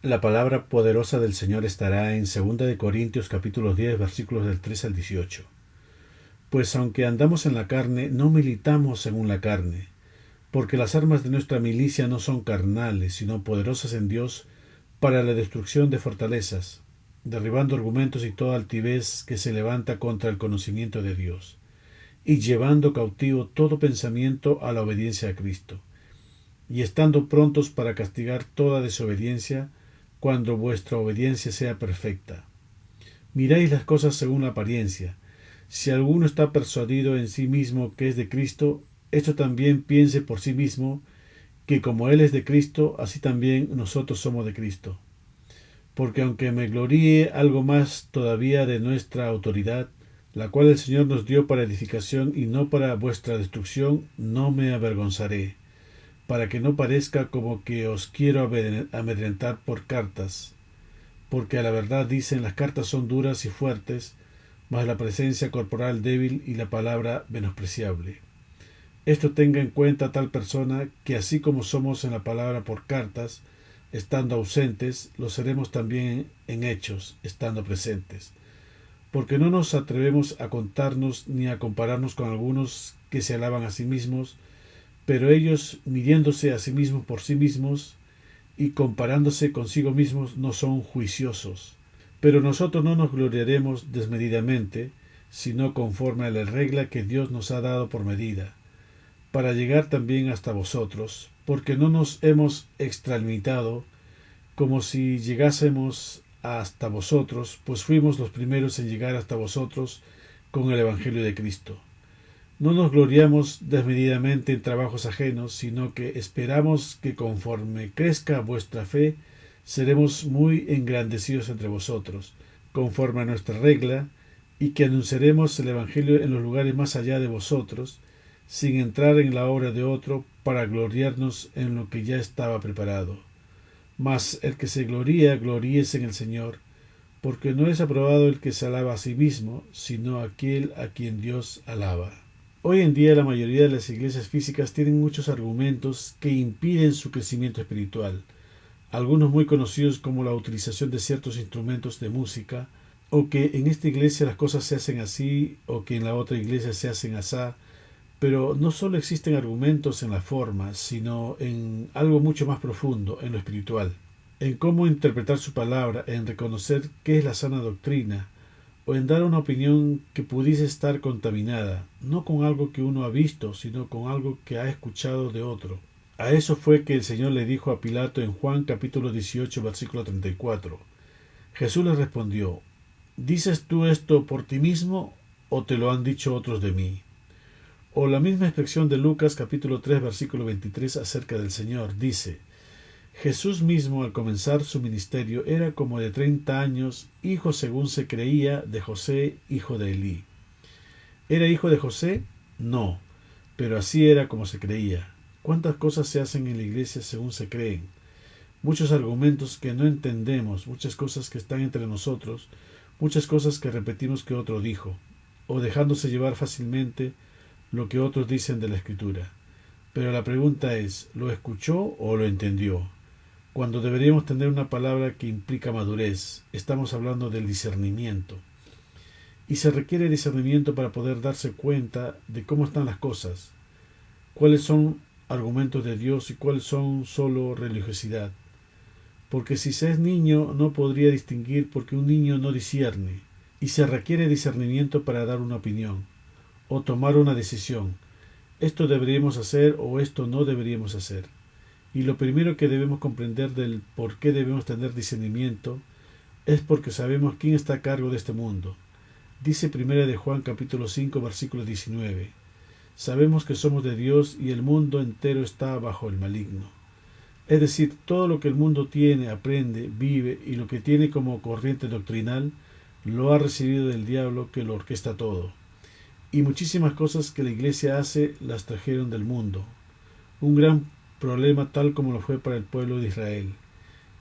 La palabra poderosa del Señor estará en 2 de Corintios capítulo 10 versículos del 3 al 18. Pues aunque andamos en la carne, no militamos según la carne, porque las armas de nuestra milicia no son carnales, sino poderosas en Dios para la destrucción de fortalezas, derribando argumentos y toda altivez que se levanta contra el conocimiento de Dios, y llevando cautivo todo pensamiento a la obediencia a Cristo, y estando prontos para castigar toda desobediencia, cuando vuestra obediencia sea perfecta. Miráis las cosas según la apariencia. Si alguno está persuadido en sí mismo que es de Cristo, esto también piense por sí mismo, que como Él es de Cristo, así también nosotros somos de Cristo. Porque aunque me gloríe algo más todavía de nuestra autoridad, la cual el Señor nos dio para edificación y no para vuestra destrucción, no me avergonzaré, para que no parezca como que os quiero amedrentar por cartas, porque a la verdad dicen las cartas son duras y fuertes, mas la presencia corporal débil y la palabra menospreciable. Esto tenga en cuenta tal persona que así como somos en la palabra por cartas, estando ausentes, lo seremos también en hechos, estando presentes. Porque no nos atrevemos a contarnos ni a compararnos con algunos que se alaban a sí mismos, pero ellos, midiéndose a sí mismos por sí mismos y comparándose consigo mismos, no son juiciosos. Pero nosotros no nos gloriaremos desmedidamente, sino conforme a la regla que Dios nos ha dado por medida, para llegar también hasta vosotros, porque no nos hemos extralimitado como si llegásemos hasta vosotros, pues fuimos los primeros en llegar hasta vosotros con el Evangelio de Cristo. No nos gloriamos desmedidamente en trabajos ajenos, sino que esperamos que conforme crezca vuestra fe, seremos muy engrandecidos entre vosotros, conforme a nuestra regla, y que anunciaremos el Evangelio en los lugares más allá de vosotros, sin entrar en la obra de otro, para gloriarnos en lo que ya estaba preparado. Mas el que se gloría, gloríese en el Señor, porque no es aprobado el que se alaba a sí mismo, sino aquel a quien Dios alaba. Hoy en día la mayoría de las iglesias físicas tienen muchos argumentos que impiden su crecimiento espiritual, algunos muy conocidos como la utilización de ciertos instrumentos de música, o que en esta iglesia las cosas se hacen así, o que en la otra iglesia se hacen asá, pero no solo existen argumentos en la forma, sino en algo mucho más profundo, en lo espiritual, en cómo interpretar su palabra, en reconocer qué es la sana doctrina, o en dar una opinión que pudiese estar contaminada, no con algo que uno ha visto, sino con algo que ha escuchado de otro. A eso fue que el Señor le dijo a Pilato en Juan capítulo 18, versículo 34. Jesús le respondió: ¿dices tú esto por ti mismo o te lo han dicho otros de mí? O la misma expresión de Lucas capítulo 3 versículo 23 acerca del Señor, dice: Jesús mismo al comenzar su ministerio era como de 30 años, hijo según se creía de José, hijo de Elí. ¿Era hijo de José? No, pero así era como se creía. ¿Cuántas cosas se hacen en la iglesia según se creen? Muchos argumentos que no entendemos, muchas cosas que están entre nosotros, muchas cosas que repetimos que otro dijo, o dejándose llevar fácilmente lo que otros dicen de la Escritura. Pero la pregunta es, ¿lo escuchó o lo entendió? Cuando deberíamos tener una palabra que implica madurez, estamos hablando del discernimiento. Y se requiere discernimiento para poder darse cuenta de cómo están las cosas, cuáles son argumentos de Dios y cuáles son solo religiosidad. Porque si se es niño no podría distinguir, porque un niño no discierne, y se requiere discernimiento para dar una opinión o tomar una decisión. Esto deberíamos hacer o esto no deberíamos hacer. Y lo primero que debemos comprender del por qué debemos tener discernimiento es porque sabemos quién está a cargo de este mundo. Dice 1 de Juan capítulo 5 versículo 19. Sabemos que somos de Dios y el mundo entero está bajo el maligno. Es decir, todo lo que el mundo tiene, aprende, vive y lo que tiene como corriente doctrinal lo ha recibido del diablo, que lo orquesta todo. Y muchísimas cosas que la iglesia hace las trajeron del mundo. Un gran problema tal como lo fue para el pueblo de Israel,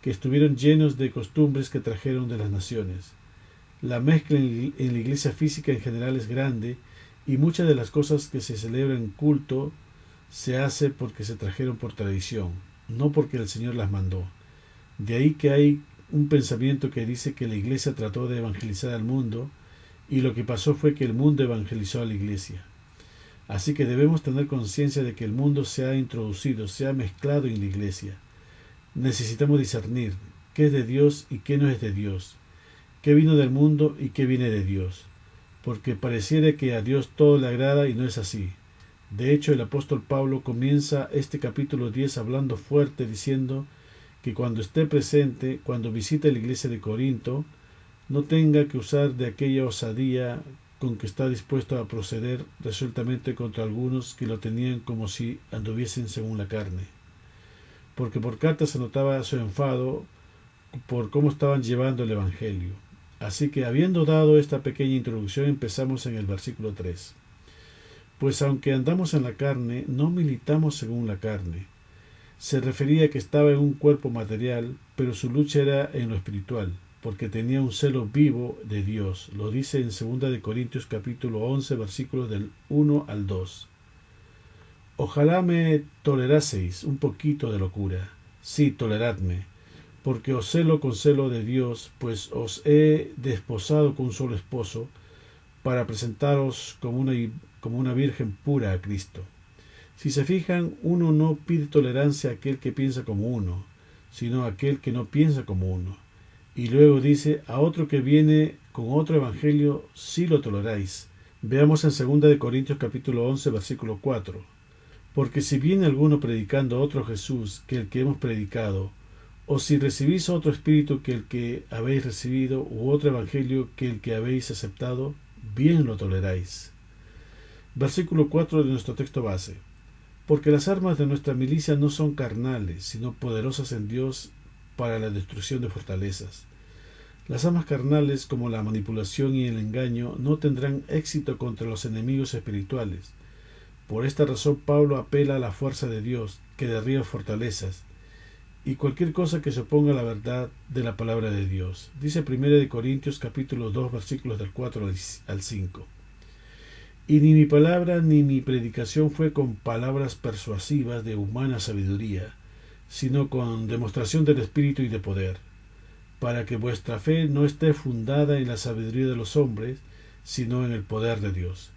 que estuvieron llenos de costumbres que trajeron de las naciones. La mezcla en la iglesia física en general es grande y muchas de las cosas que se celebran en culto se hace porque se trajeron por tradición, no porque el Señor las mandó. De ahí que hay un pensamiento que dice que la iglesia trató de evangelizar al mundo y lo que pasó fue que el mundo evangelizó a la iglesia. Así que debemos tener conciencia de que el mundo se ha introducido, se ha mezclado en la iglesia. Necesitamos discernir qué es de Dios y qué no es de Dios, qué vino del mundo y qué viene de Dios, porque pareciera que a Dios todo le agrada y no es así. De hecho, el apóstol Pablo comienza este capítulo 10 hablando fuerte, diciendo que cuando esté presente, cuando visite la iglesia de Corinto, no tenga que usar de aquella osadía con que está dispuesto a proceder resueltamente contra algunos que lo tenían como si anduviesen según la carne. Porque por carta se notaba su enfado por cómo estaban llevando el Evangelio. Así que habiendo dado esta pequeña introducción, empezamos en el versículo 3. Pues aunque andamos en la carne, no militamos según la carne. Se refería a que estaba en un cuerpo material, pero su lucha era en lo espiritual, porque tenía un celo vivo de Dios. Lo dice en 2 Corintios capítulo 11, versículos del 1 al 2. Ojalá me toleraseis un poquito de locura. Sí, toleradme, porque os celo con celo de Dios, pues os he desposado con un solo esposo, para presentaros como una virgen pura a Cristo. Si se fijan, uno no pide tolerancia a aquel que piensa como uno, sino a aquel que no piensa como uno. Y luego dice, a otro que viene con otro evangelio, sí lo toleráis. Veamos en 2 Corintios capítulo 11, versículo 4. Porque si viene alguno predicando otro Jesús que el que hemos predicado, o si recibís otro espíritu que el que habéis recibido, u otro evangelio que el que habéis aceptado, bien lo toleráis. Versículo 4 de nuestro texto base. Porque las armas de nuestra milicia no son carnales, sino poderosas en Dios para la destrucción de fortalezas. Las armas carnales, como la manipulación y el engaño, no tendrán éxito contra los enemigos espirituales. Por esta razón Pablo apela a la fuerza de Dios, que derriba fortalezas, y cualquier cosa que se oponga a la verdad de la palabra de Dios. Dice 1 Corintios capítulo 2, versículos del 4 al 5. Y ni mi palabra ni mi predicación fue con palabras persuasivas de humana sabiduría, sino con demostración del Espíritu y de poder, para que vuestra fe no esté fundada en la sabiduría de los hombres, sino en el poder de Dios.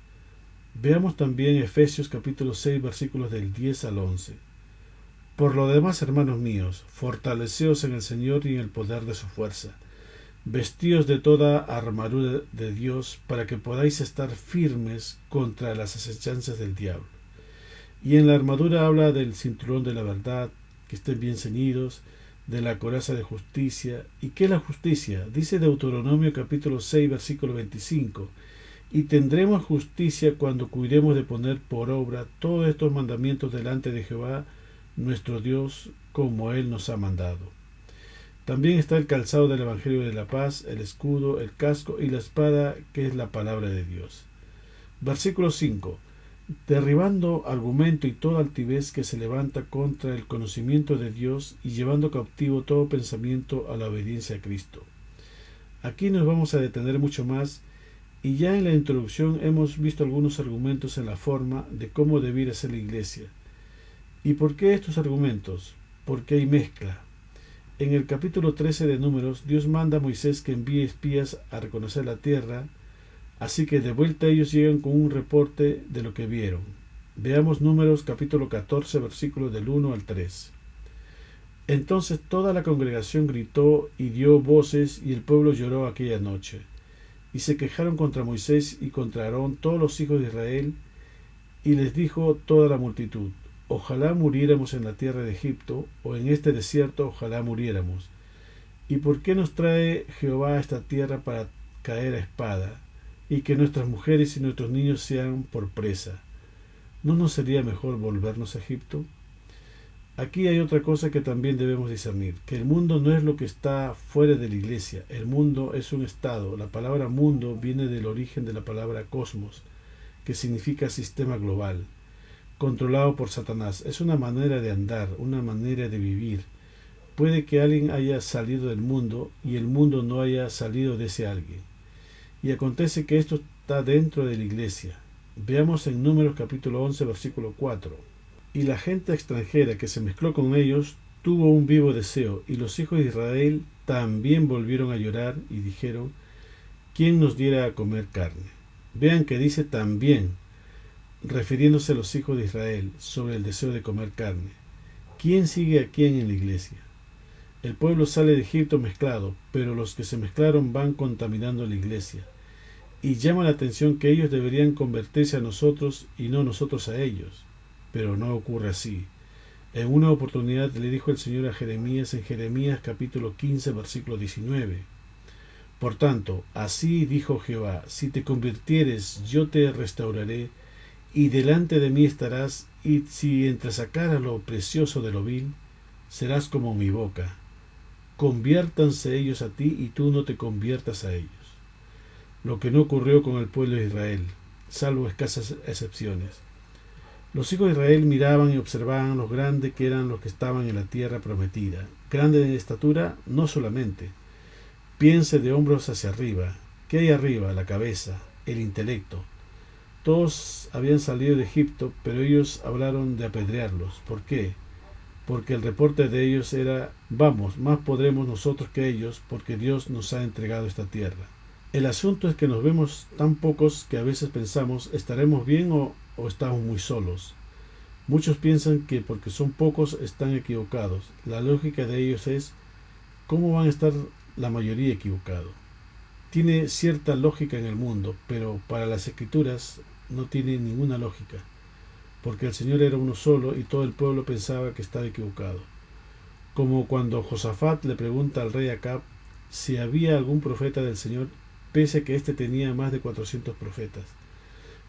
Veamos también Efesios capítulo 6, versículos del 10 al 11. Por lo demás, hermanos míos, fortaleceos en el Señor y en el poder de su fuerza. Vestíos de toda armadura de Dios para que podáis estar firmes contra las acechanzas del diablo. Y en la armadura habla del cinturón de la verdad, que estén bien ceñidos, de la coraza de justicia. ¿Y qué es la justicia? Dice Deuteronomio capítulo 6, versículo 25. Y tendremos justicia cuando cuidemos de poner por obra todos estos mandamientos delante de Jehová, nuestro Dios, como Él nos ha mandado. También está el calzado del Evangelio de la Paz, el escudo, el casco y la espada, que es la palabra de Dios. Versículo 5. Derribando argumento y toda altivez que se levanta contra el conocimiento de Dios y llevando cautivo todo pensamiento a la obediencia a Cristo. Aquí nos vamos a detener mucho más y ya en la introducción hemos visto algunos argumentos en la forma de cómo debiera ser la iglesia. ¿Y por qué estos argumentos? Porque hay mezcla. En el capítulo 13 de Números, Dios manda a Moisés que envíe espías a reconocer la tierra, así que de vuelta ellos llegan con un reporte de lo que vieron. Veamos Números capítulo 14, versículos del 1 al 3. Entonces toda la congregación gritó y dio voces, y el pueblo lloró aquella noche. Y se quejaron contra Moisés y contra Aarón todos los hijos de Israel, y les dijo toda la multitud: ojalá muriéramos en la tierra de Egipto, o en este desierto, ojalá muriéramos. ¿Y por qué nos trae Jehová a esta tierra para caer a espada, y que nuestras mujeres y nuestros niños sean por presa? ¿No nos sería mejor volvernos a Egipto? Aquí hay otra cosa que también debemos discernir, que el mundo no es lo que está fuera de la iglesia, el mundo es un estado. La palabra mundo viene del origen de la palabra cosmos, que significa sistema global, controlado por Satanás. Es una manera de andar, una manera de vivir. Puede que alguien haya salido del mundo y el mundo no haya salido de ese alguien. Y acontece que esto está dentro de la iglesia. Veamos en Números capítulo 11, versículo 4. Y la gente extranjera que se mezcló con ellos tuvo un vivo deseo, y los hijos de Israel también volvieron a llorar y dijeron: ¿quién nos diera a comer carne? Vean que dice también, refiriéndose a los hijos de Israel, sobre el deseo de comer carne. ¿Quién sigue a quién en la iglesia? El pueblo sale de Egipto mezclado, pero los que se mezclaron van contaminando la iglesia. Y llama la atención que ellos deberían convertirse a nosotros y no nosotros a ellos. Pero no ocurre así. En una oportunidad le dijo el Señor a Jeremías en Jeremías capítulo 15, versículo 19. Por tanto, así dijo Jehová: si te convirtieres, yo te restauraré, y delante de mí estarás, y si entresacaras lo precioso de lo vil, serás como mi boca. Conviértanse ellos a ti, y tú no te conviertas a ellos. Lo que no ocurrió con el pueblo de Israel, salvo escasas excepciones. Los hijos de Israel miraban y observaban lo grande que eran los que estaban en la tierra prometida. Grande en estatura, no solamente. Piense de hombros hacia arriba. ¿Qué hay arriba? La cabeza, el intelecto. Todos habían salido de Egipto, pero ellos hablaron de apedrearlos. ¿Por qué? Porque el reporte de ellos era: vamos, más podremos nosotros que ellos, porque Dios nos ha entregado esta tierra. El asunto es que nos vemos tan pocos que a veces pensamos: ¿estaremos bien o estamos muy solos? Muchos piensan que porque son pocos están equivocados. La lógica de ellos es: ¿cómo van a estar la mayoría equivocados? Tiene cierta lógica en el mundo, pero para las Escrituras no tiene ninguna lógica, porque el Señor era uno solo y todo el pueblo pensaba que estaba equivocado. Como cuando Josafat le pregunta al rey Acab si había algún profeta del Señor, pese a que éste tenía más de 400 profetas.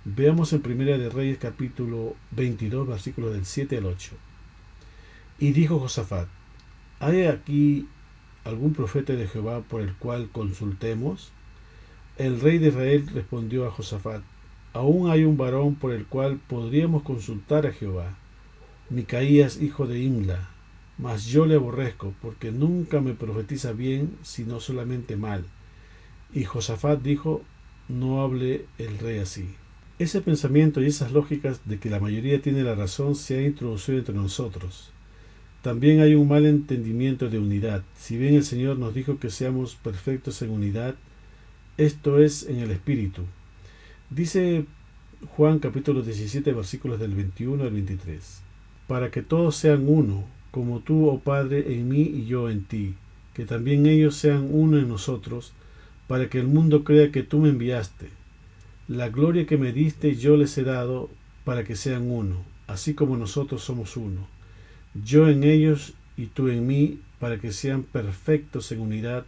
Veamos en Primera de Reyes capítulo 22, versículos del 7 al 8. Y dijo Josafat: ¿hay aquí algún profeta de Jehová por el cual consultemos? El rey de Israel respondió a Josafat: aún hay un varón por el cual podríamos consultar a Jehová, Micaías hijo de Imla, mas yo le aborrezco, porque nunca me profetiza bien, sino solamente mal. Y Josafat dijo: no hable el rey así. Ese pensamiento y esas lógicas de que la mayoría tiene la razón se ha introducido entre nosotros. También hay un mal entendimiento de unidad. Si bien el Señor nos dijo que seamos perfectos en unidad, esto es en el Espíritu. Dice Juan capítulo 17, versículos del 21 al 23. Para que todos sean uno, como tú, oh Padre, en mí y yo en ti, que también ellos sean uno en nosotros, para que el mundo crea que tú me enviaste. La gloria que me diste yo les he dado, para que sean uno, así como nosotros somos uno. Yo en ellos y tú en mí, para que sean perfectos en unidad,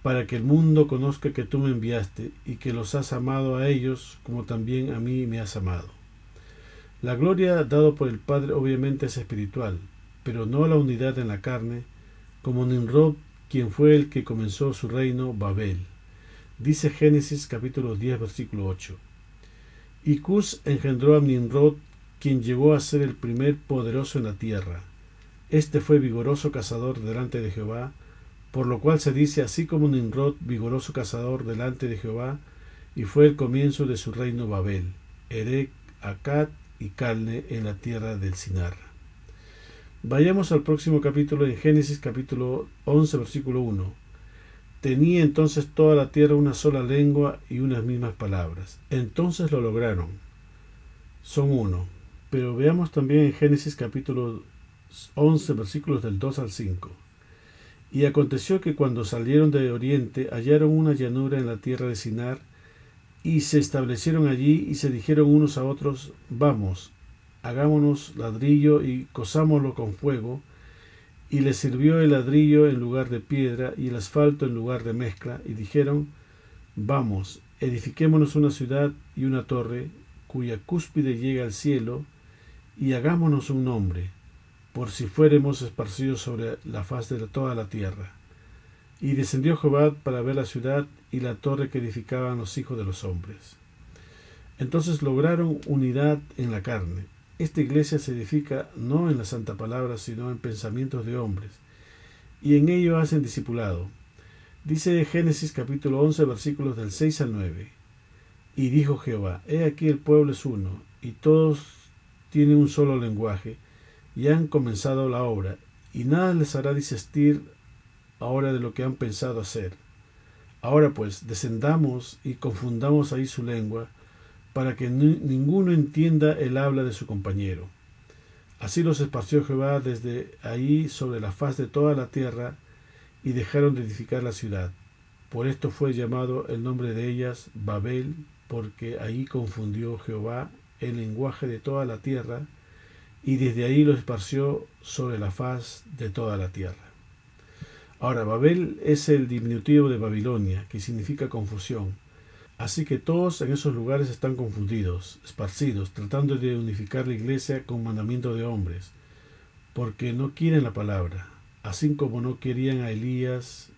para que el mundo conozca que tú me enviaste y que los has amado a ellos como también a mí me has amado. La gloria dada por el Padre obviamente es espiritual, pero no la unidad en la carne, como Nimrod, quien fue el que comenzó su reino, Babel. Dice Génesis capítulo 10, versículo 8. Y Cus engendró a Nimrod, quien llegó a ser el primer poderoso en la tierra. Este fue vigoroso cazador delante de Jehová, por lo cual se dice: así como Nimrod, vigoroso cazador delante de Jehová, y fue el comienzo de su reino Babel, Erec, Accad y Calne en la tierra del Sinar. Vayamos al próximo capítulo en Génesis capítulo 11, versículo 1. Tenía entonces toda la tierra una sola lengua y unas mismas palabras. Entonces lo lograron. Son uno. Pero veamos también en Génesis capítulo 11, versículos del 2 al 5. Y aconteció que cuando salieron de oriente hallaron una llanura en la tierra de Sinar, y se establecieron allí y se dijeron unos a otros: vamos, hagámonos ladrillo y cosámoslo con fuego. Y les sirvió el ladrillo en lugar de piedra y el asfalto en lugar de mezcla, y dijeron: vamos, edifiquémonos una ciudad y una torre, cuya cúspide llega al cielo, y hagámonos un nombre, por si fuéremos esparcidos sobre la faz de toda la tierra. Y descendió Jehová para ver la ciudad y la torre que edificaban los hijos de los hombres. Entonces lograron unidad en la carne. Esta iglesia se edifica no en la santa palabra, sino en pensamientos de hombres, y en ello hacen discipulado. Dice Génesis capítulo 11, versículos del 6 al 9. Y dijo Jehová: he aquí el pueblo es uno, y todos tienen un solo lenguaje, y han comenzado la obra. y nada les hará desistir ahora de lo que han pensado hacer. Ahora pues, descendamos y confundamos ahí su lengua, para que ninguno entienda el habla de su compañero. Así los esparció Jehová desde ahí sobre la faz de toda la tierra, y dejaron de edificar la ciudad. Por esto fue llamado el nombre de ellas Babel, porque ahí confundió Jehová el lenguaje de toda la tierra, y desde ahí lo esparció sobre la faz de toda la tierra. Ahora, Babel es el diminutivo de Babilonia, que significa confusión. Así que todos en esos lugares están confundidos, esparcidos, tratando de unificar la iglesia con mandamiento de hombres, porque no quieren la palabra, así como no querían a Elías,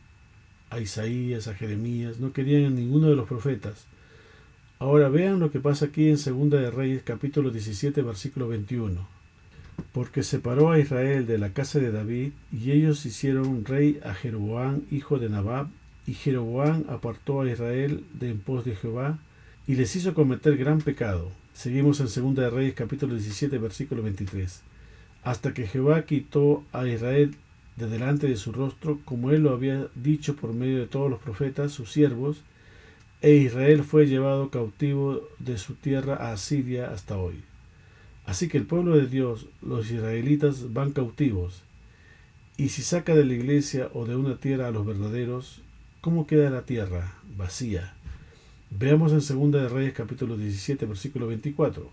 a Isaías, a Jeremías, no querían a ninguno de los profetas. Ahora vean lo que pasa aquí en Segunda de Reyes, capítulo 17, versículo 21. Porque separó a Israel de la casa de David, y ellos hicieron rey a Jeroboam, hijo de Nabat, y Jeroboam apartó a Israel de en pos de Jehová, y les hizo cometer gran pecado. Seguimos en Segunda de Reyes, capítulo 17, versículo 23. Hasta que Jehová quitó a Israel de delante de su rostro, como él lo había dicho por medio de todos los profetas, sus siervos, e Israel fue llevado cautivo de su tierra a Asiria hasta hoy. Así que el pueblo de Dios, los israelitas, van cautivos. Y si saca de la iglesia o de una tierra a los verdaderos, ¿cómo queda la tierra? Vacía. Veamos en 2 de Reyes capítulo 17, versículo 24.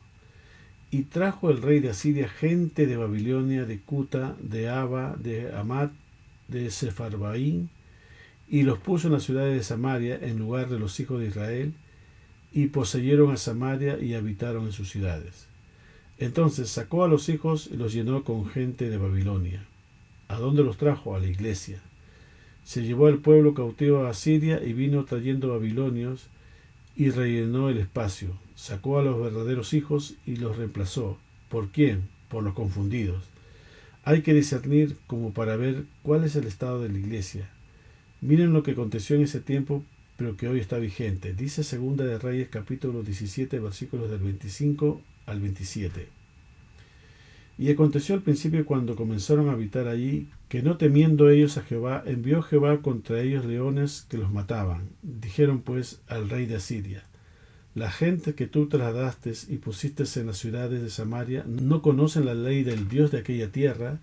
Y trajo el rey de Asiria gente de Babilonia, de Cuta, de Aba, de Amat, de Sefarbaín, y los puso en las ciudades de Samaria en lugar de los hijos de Israel, y poseyeron a Samaria y habitaron en sus ciudades. Entonces sacó a los hijos y los llenó con gente de Babilonia. ¿A dónde los trajo? A la iglesia. Se llevó al pueblo cautivo a Asiria y vino trayendo babilonios y rellenó el espacio. Sacó a los verdaderos hijos y los reemplazó. ¿Por quién? Por los confundidos. Hay que discernir como para ver cuál es el estado de la iglesia. Miren lo que aconteció en ese tiempo, pero que hoy está vigente. Dice Segunda de Reyes capítulo 17, versículos del 25 al 27. Y aconteció al principio, cuando comenzaron a habitar allí, que no temiendo ellos a Jehová, envió Jehová contra ellos leones que los mataban. Dijeron pues al rey de Asiria: la gente que tú trasladaste y pusiste en las ciudades de Samaria no conocen la ley del Dios de aquella tierra,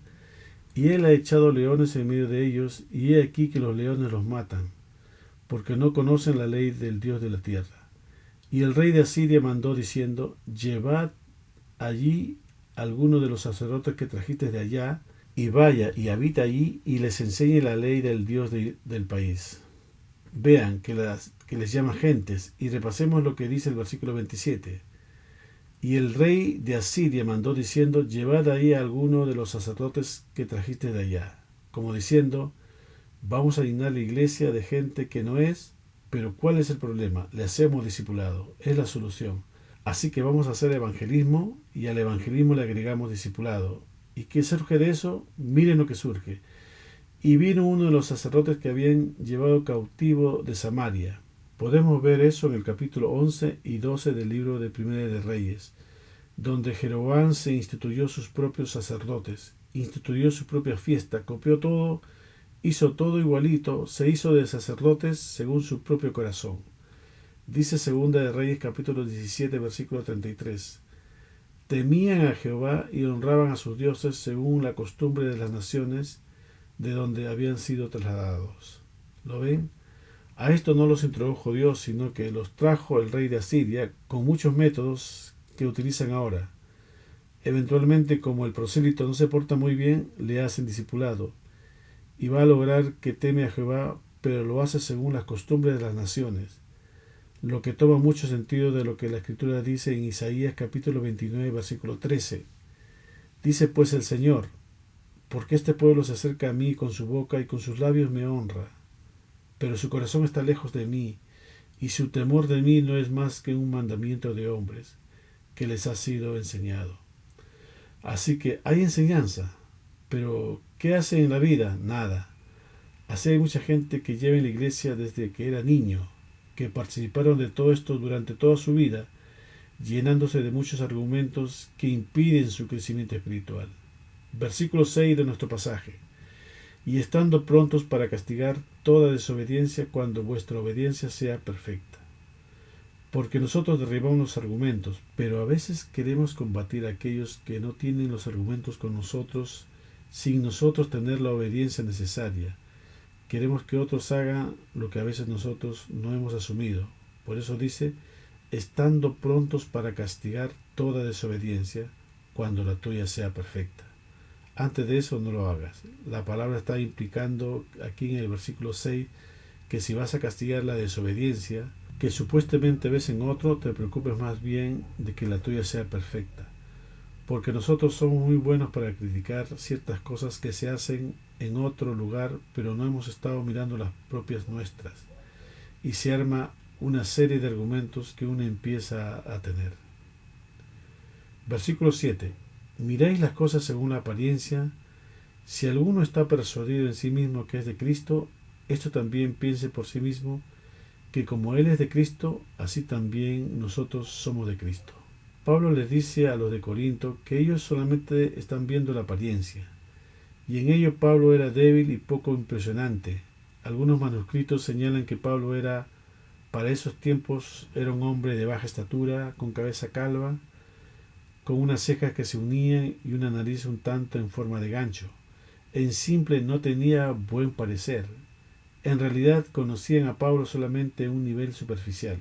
y él ha echado leones en medio de ellos, y he aquí que los leones los matan, porque no conocen la ley del Dios de la tierra. Y el rey de Asiria mandó diciendo: llevad allí alguno de los sacerdotes que trajiste de allá, y vaya y habita allí, y les enseñe la ley del Dios del país. Vean que les llama gentes, y repasemos lo que dice el versículo 27. Y el rey de Asiria mandó diciendo: llevad ahí a alguno de los sacerdotes que trajiste de allá, como diciendo: vamos a llenar la iglesia de gente que no es. Pero ¿cuál es el problema? Le hacemos discipulado, es la solución. Así que vamos a hacer evangelismo, y al evangelismo le agregamos discipulado. ¿Y qué surge de eso? Miren lo que surge. Y vino uno de los sacerdotes que habían llevado cautivo de Samaria. Podemos ver eso en el capítulo 11 y 12 del libro de Primera de Reyes, donde Jeroboam se instituyó sus propios sacerdotes, instituyó su propia fiesta, copió todo, hizo todo igualito, se hizo de sacerdotes según su propio corazón. Dice Segunda de Reyes capítulo 17 versículo 33. Temían a Jehová y honraban a sus dioses según la costumbre de las naciones de donde habían sido trasladados. ¿Lo ven? A esto no los introdujo Dios, sino que los trajo el rey de Asiria con muchos métodos que utilizan ahora. Eventualmente, como el prosélito no se porta muy bien, le hacen discipulado, y va a lograr que teme a Jehová, pero lo hace según las costumbres de las naciones, lo que toma mucho sentido de lo que la Escritura dice en Isaías capítulo 29, versículo 13. Dice pues el Señor: porque este pueblo se acerca a mí con su boca y con sus labios me honra, pero su corazón está lejos de mí, y su temor de mí no es más que un mandamiento de hombres que les ha sido enseñado. Así que hay enseñanza, pero ¿qué hace en la vida? Nada. Así hay mucha gente que lleva en la iglesia desde que era niño, que participaron de todo esto durante toda su vida, llenándose de muchos argumentos que impiden su crecimiento espiritual. Versículo 6 de nuestro pasaje. y estando prontos para castigar toda desobediencia cuando vuestra obediencia sea perfecta. Porque nosotros derribamos los argumentos, pero a veces queremos combatir a aquellos que no tienen los argumentos con nosotros sin nosotros tener la obediencia necesaria. Queremos que otros hagan lo que a veces nosotros no hemos asumido. Por eso dice, estando prontos para castigar toda desobediencia cuando la tuya sea perfecta. Antes de eso no lo hagas. La palabra está implicando aquí en el versículo 6 que si vas a castigar la desobediencia que supuestamente ves en otro, te preocupes más bien de que la tuya sea perfecta. Porque nosotros somos muy buenos para criticar ciertas cosas que se hacen en otro lugar, pero no hemos estado mirando las propias nuestras. Y se arma una serie de argumentos que uno empieza a tener. Versículo 7. Miráis las cosas según la apariencia. Si alguno está persuadido en sí mismo que es de Cristo, esto también piense por sí mismo, que como Él es de Cristo, así también nosotros somos de Cristo. Pablo les dice a los de Corinto que ellos solamente están viendo la apariencia, y en ello Pablo era débil y poco impresionante. Algunos manuscritos señalan que Pablo era, para esos tiempos, era un hombre de baja estatura, con cabeza calva, con unas cejas que se unían y una nariz un tanto en forma de gancho. En simple no tenía buen parecer. En realidad conocían a Pablo solamente a un nivel superficial.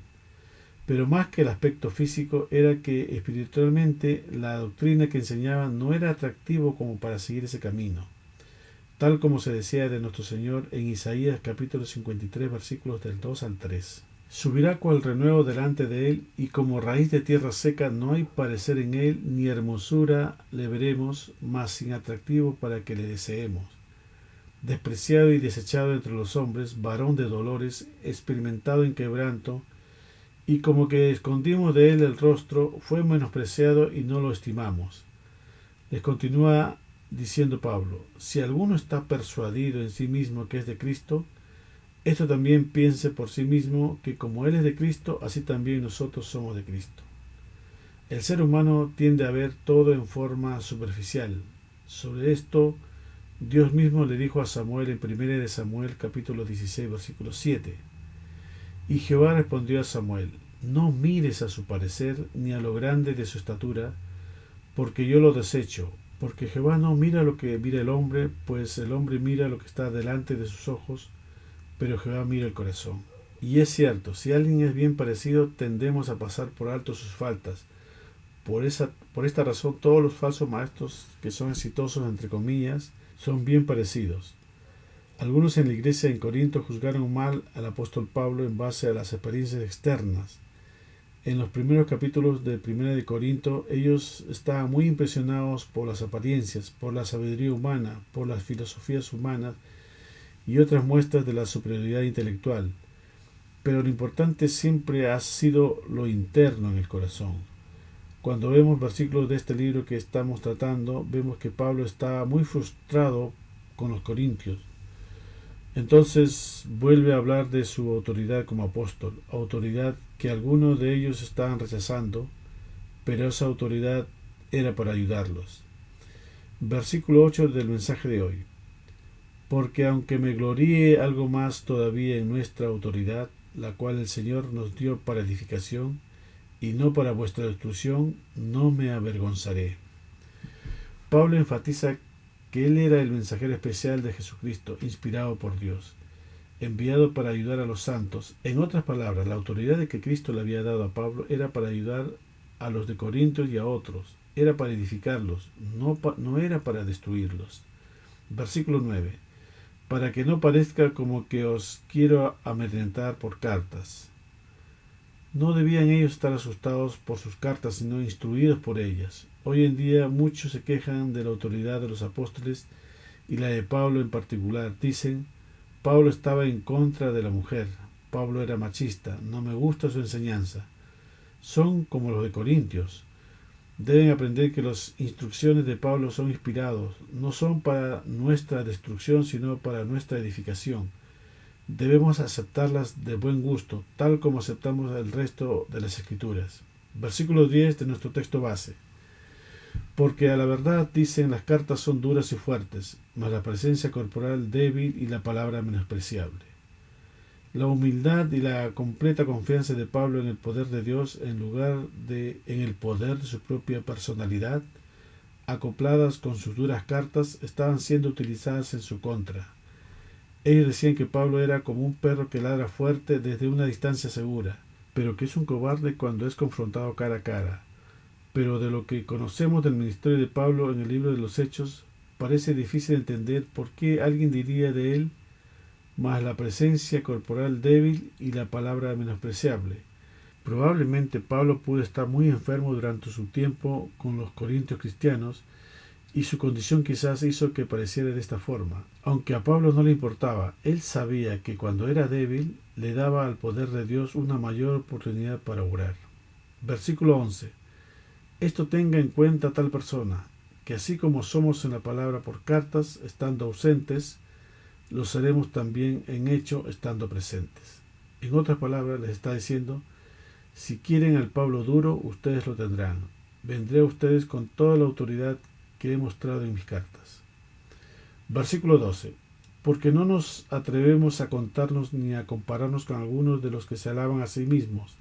Pero más que el aspecto físico era que espiritualmente la doctrina que enseñaba no era atractivo como para seguir ese camino, tal como se decía de nuestro Señor en Isaías capítulo 53 versículos del 2 al 3. Subirá cual renuevo delante de él, y como raíz de tierra seca no hay parecer en él, ni hermosura le veremos, mas sin atractivo para que le deseemos. Despreciado y desechado entre los hombres, varón de dolores, experimentado en quebranto, y como que escondimos de él el rostro, fue menospreciado y no lo estimamos. Les continúa diciendo Pablo, si alguno está persuadido en sí mismo que es de Cristo, esto también piense por sí mismo que como Él es de Cristo, así también nosotros somos de Cristo. El ser humano tiende a ver todo en forma superficial. Sobre esto, Dios mismo le dijo a Samuel en 1 de Samuel capítulo 16 versículo 7. Y Jehová respondió a Samuel, no mires a su parecer ni a lo grande de su estatura, porque yo lo desecho. Porque Jehová no mira lo que mira el hombre, pues el hombre mira lo que está delante de sus ojos, pero Jehová mira el corazón. Y es cierto, si alguien es bien parecido, tendemos a pasar por alto sus faltas. Por esta razón, todos los falsos maestros que son exitosos, entre comillas, son bien parecidos. Algunos en la iglesia en Corinto juzgaron mal al apóstol Pablo en base a las experiencias externas. En los primeros capítulos de 1 de Corinto, ellos estaban muy impresionados por las apariencias, por la sabiduría humana, por las filosofías humanas y otras muestras de la superioridad intelectual. Pero lo importante siempre ha sido lo interno en el corazón. Cuando vemos versículos de este libro que estamos tratando, vemos que Pablo está muy frustrado con los corintios. Entonces vuelve a hablar de su autoridad como apóstol, autoridad que algunos de ellos estaban rechazando, pero esa autoridad era para ayudarlos. Versículo 8 del mensaje de hoy. Porque aunque me gloríe algo más todavía en nuestra autoridad, la cual el Señor nos dio para edificación, y no para vuestra destrucción, no me avergonzaré. Pablo enfatiza que él era el mensajero especial de Jesucristo, inspirado por Dios, enviado para ayudar a los santos. En otras palabras, la autoridad de que Cristo le había dado a Pablo era para ayudar a los de Corinto y a otros, era para edificarlos, no era para destruirlos. Versículo 9. Para que no parezca como que os quiero amedrentar por cartas. No debían ellos estar asustados por sus cartas, sino instruidos por ellas. Hoy en día muchos se quejan de la autoridad de los apóstoles y la de Pablo en particular. Dicen, Pablo estaba en contra de la mujer, Pablo era machista, no me gusta su enseñanza. Son como los de Corintios. Deben aprender que las instrucciones de Pablo son inspirados, no son para nuestra destrucción, sino para nuestra edificación. Debemos aceptarlas de buen gusto, tal como aceptamos el resto de las Escrituras. Versículo 10 de nuestro texto base. Porque a la verdad, dicen, las cartas son duras y fuertes, mas la presencia corporal débil y la palabra menospreciable. La humildad y la completa confianza de Pablo en el poder de Dios en lugar de en el poder de su propia personalidad, acopladas con sus duras cartas, estaban siendo utilizadas en su contra. Ellos decían que Pablo era como un perro que ladra fuerte desde una distancia segura, pero que es un cobarde cuando es confrontado cara a cara. Pero de lo que conocemos del ministerio de Pablo en el libro de los Hechos, parece difícil entender por qué alguien diría de él, más la presencia corporal débil y la palabra menospreciable. Probablemente Pablo pudo estar muy enfermo durante su tiempo con los corintios cristianos, y su condición quizás hizo que pareciera de esta forma. Aunque a Pablo no le importaba, él sabía que cuando era débil le daba al poder de Dios una mayor oportunidad para obrar. Versículo 11. Esto tenga en cuenta tal persona, que así como somos en la palabra por cartas, estando ausentes, lo seremos también en hecho, estando presentes. En otras palabras, les está diciendo, si quieren al Pablo duro, ustedes lo tendrán. Vendré a ustedes con toda la autoridad que he mostrado en mis cartas. Versículo 12. Porque no nos atrevemos a contarnos ni a compararnos con algunos de los que se alaban a sí mismos,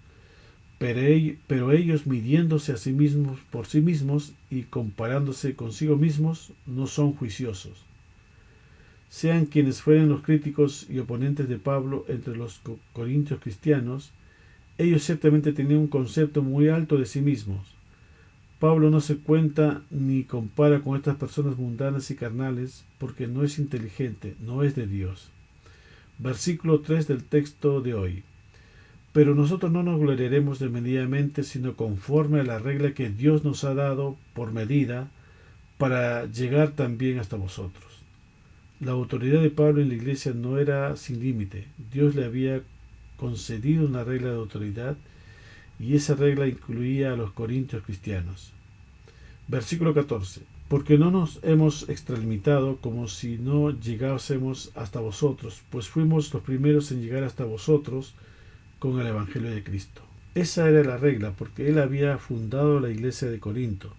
pero ellos midiéndose a sí mismos por sí mismos y comparándose consigo mismos, no son juiciosos. Sean quienes fueren los críticos y oponentes de Pablo entre los corintios cristianos, ellos ciertamente tenían un concepto muy alto de sí mismos. Pablo no se cuenta ni compara con estas personas mundanas y carnales porque no es inteligente, no es de Dios. Versículo 3 del texto de hoy. Pero nosotros no nos gloriaremos desmedidamente, sino conforme a la regla que Dios nos ha dado por medida, para llegar también hasta vosotros. La autoridad de Pablo en la iglesia no era sin límite. Dios le había concedido una regla de autoridad, y esa regla incluía a los corintios cristianos. Versículo 14. Porque no nos hemos extralimitado como si no llegásemos hasta vosotros, pues fuimos los primeros en llegar hasta vosotros con el Evangelio de Cristo. Esa era la regla, porque él había fundado la iglesia de Corinto,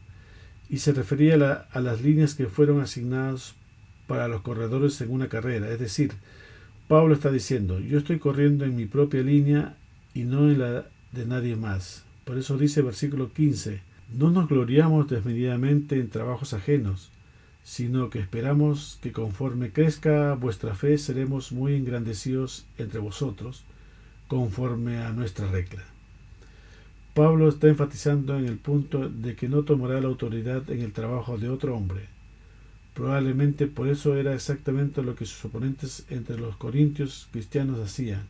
y se refería a las líneas que fueron asignadas para los corredores en una carrera. Es decir, Pablo está diciendo, yo estoy corriendo en mi propia línea y no en la de nadie más. Por eso dice versículo 15, no nos gloriamos desmedidamente en trabajos ajenos, sino que esperamos que conforme crezca vuestra fe seremos muy engrandecidos entre vosotros, conforme a nuestra regla. Pablo está enfatizando en el punto de que no tomará la autoridad en el trabajo de otro hombre. Probablemente por eso era exactamente lo que sus oponentes entre los corintios cristianos hacían,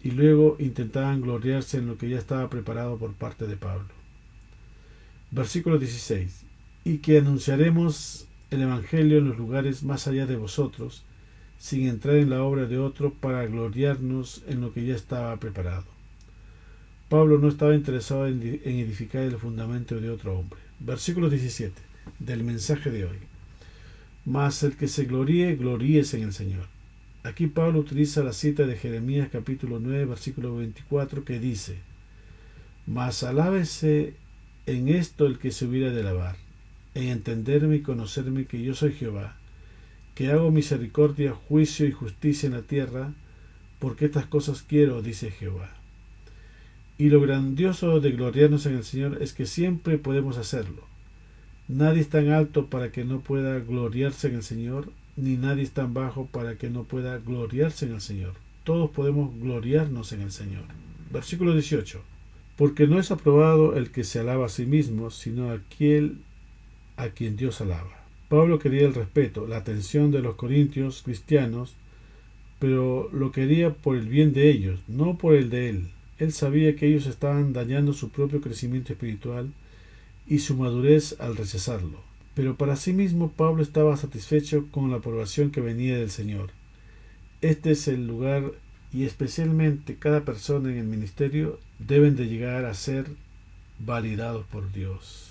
y luego intentaban gloriarse en lo que ya estaba preparado por parte de Pablo. Versículo 16. Y que anunciaremos el Evangelio en los lugares más allá de vosotros, sin entrar en la obra de otro para gloriarnos en lo que ya estaba preparado. Pablo no estaba interesado en edificar el fundamento de otro hombre. Versículo 17 del mensaje de hoy. Mas el que se gloríe, gloríese en el Señor. Aquí Pablo utiliza la cita de Jeremías capítulo 9, versículo 24, que dice, mas alábese en esto el que se hubiera de alabar, en entenderme y conocerme que yo soy Jehová, que hago misericordia, juicio y justicia en la tierra, porque estas cosas quiero, dice Jehová. Y lo grandioso de gloriarnos en el Señor es que siempre podemos hacerlo. Nadie es tan alto para que no pueda gloriarse en el Señor, ni nadie es tan bajo para que no pueda gloriarse en el Señor. Todos podemos gloriarnos en el Señor. Versículo 18. Porque no es aprobado el que se alaba a sí mismo, sino aquel a quien Dios alaba. Pablo quería el respeto, la atención de los corintios cristianos, pero lo quería por el bien de ellos, no por el de él. Él sabía que ellos estaban dañando su propio crecimiento espiritual y su madurez al rechazarlo. Pero para sí mismo Pablo estaba satisfecho con la aprobación que venía del Señor. Este es el lugar, y especialmente cada persona en el ministerio deben de llegar a ser validados por Dios.